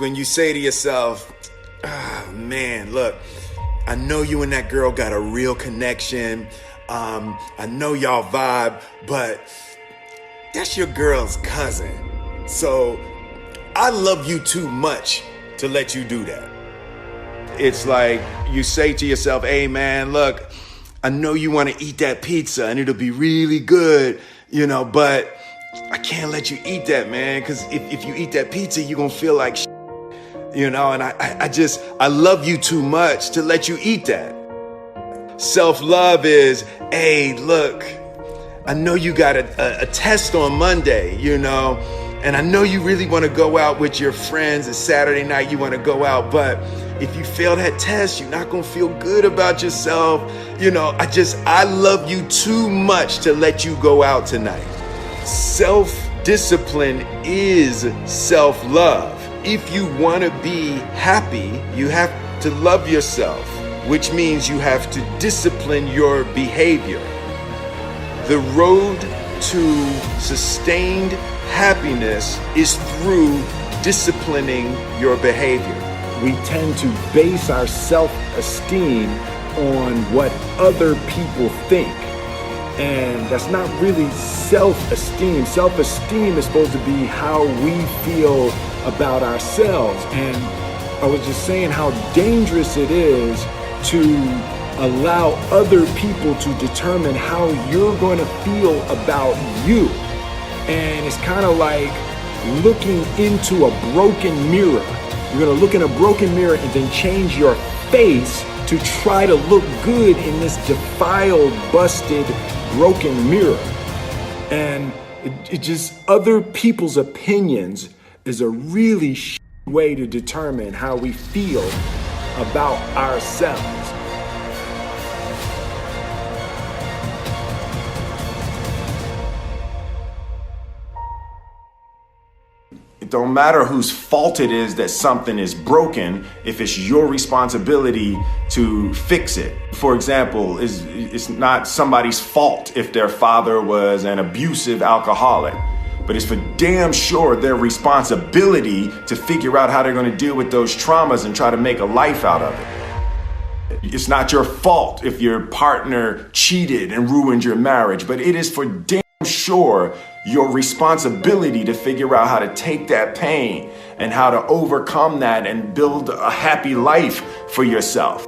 when you say to yourself, oh, man, look, I know you and that girl got a real connection. I know y'all vibe, but that's your girl's cousin. So I love you too much to let you do that. It's like you say to yourself, hey man, look, I know you want to eat that pizza and it'll be really good, but I can't let you eat that, man, because if you eat that pizza, you're going to feel like shit, and I love you too much to let you eat that. Self-love is, hey, look, I know you got a test on Monday, and I know you really want to go out with your friends. It's Saturday night, you want to go out, but if you fail that test, you're not going to feel good about yourself. I love you too much to let you go out tonight. Self-discipline is self-love. If you want to be happy, you have to love yourself, which means you have to discipline your behavior. The road to sustained happiness is through disciplining your behavior. We tend to base our self-esteem on what other people think. And that's not really self-esteem. Self-esteem is supposed to be how we feel about ourselves. And I was just saying how dangerous it is to allow other people to determine how you're going to feel about you. And it's kind of like looking into a broken mirror. You're going to look in a broken mirror and then change your face to try to look good in this defiled, busted, broken mirror. And it just, other people's opinions is a really way to determine how we feel about ourselves. It don't matter whose fault it is that something is broken if it's your responsibility to fix it. For example, it's not somebody's fault if their father was an abusive alcoholic, but it's for damn sure their responsibility to figure out how they're going to deal with those traumas and try to make a life out of it. It's not your fault if your partner cheated and ruined your marriage, but it is for damn sure your responsibility to figure out how to take that pain and how to overcome that and build a happy life for yourself.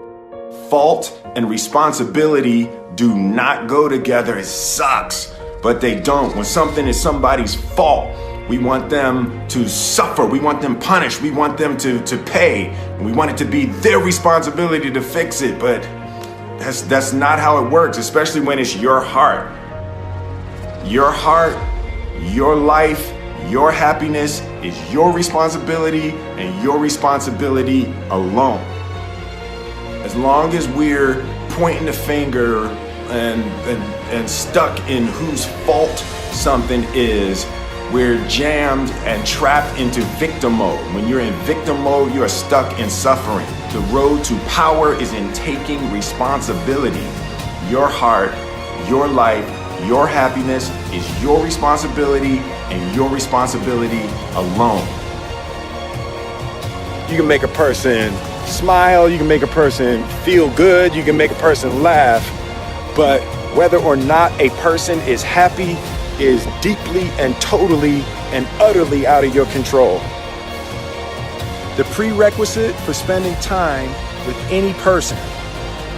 Fault and responsibility do not go together. It sucks, but they don't. When something is somebody's fault, we want them to suffer. We want them punished. We want them to pay. We want it to be their responsibility to fix it, but that's not how it works, especially when it's your heart. Your heart, your life, your happiness is your responsibility and your responsibility alone. As long as we're pointing the finger and stuck in whose fault something is, we're jammed and trapped into victim mode. When you're in victim mode, you are stuck in suffering. The road to power is in taking responsibility. Your heart, your life, your happiness is your responsibility and your responsibility alone. You can make a person smile, you can make a person feel good, you can make a person laugh, but whether or not a person is happy is deeply and totally and utterly out of your control. The prerequisite for spending time with any person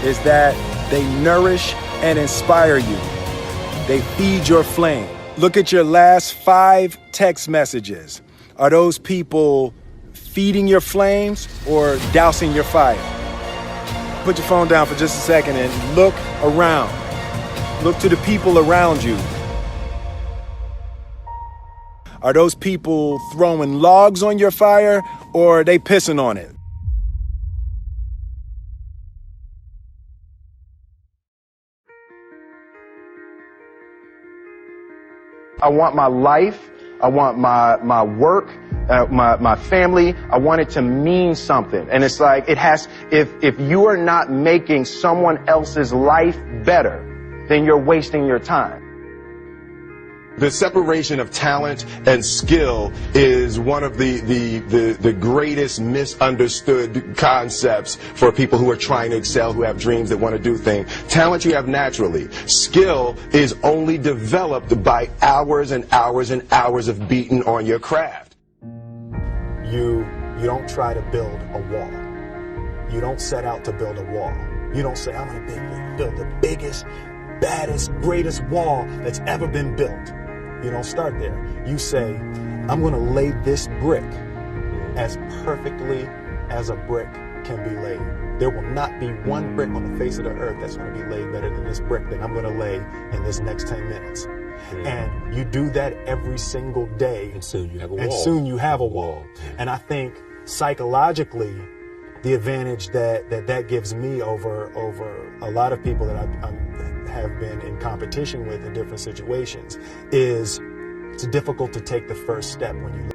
is that they nourish and inspire you. They feed your flame. Look at your last 5 text messages. Are those people feeding your flames or dousing your fire? Put your phone down for just a second and look around. Look to the people around you. Are those people throwing logs on your fire or are they pissing on it? I want my life, I want my work, my family, I want it to mean something. And it's like, if you are not making someone else's life better, then you're wasting your time. The separation of talent and skill is one of the greatest misunderstood concepts for people who are trying to excel, who have dreams, that want to do things. Talent you have naturally. Skill is only developed by hours and hours and hours of beating on your craft. You don't try to build a wall. You don't set out to build a wall. You don't say, I'm going to build the biggest, baddest, greatest wall that's ever been built. You don't start there. You say, I'm going to lay this brick as perfectly as a brick can be laid. There will not be one brick on the face of the earth that's going to be laid better than this brick that I'm going to lay in this next 10 minutes. And you do that every single day. And soon you have a wall. And soon you have a wall. And I think psychologically, the advantage that gives me over a lot of people that I have been in competition with in different situations is it's difficult to take the first step when you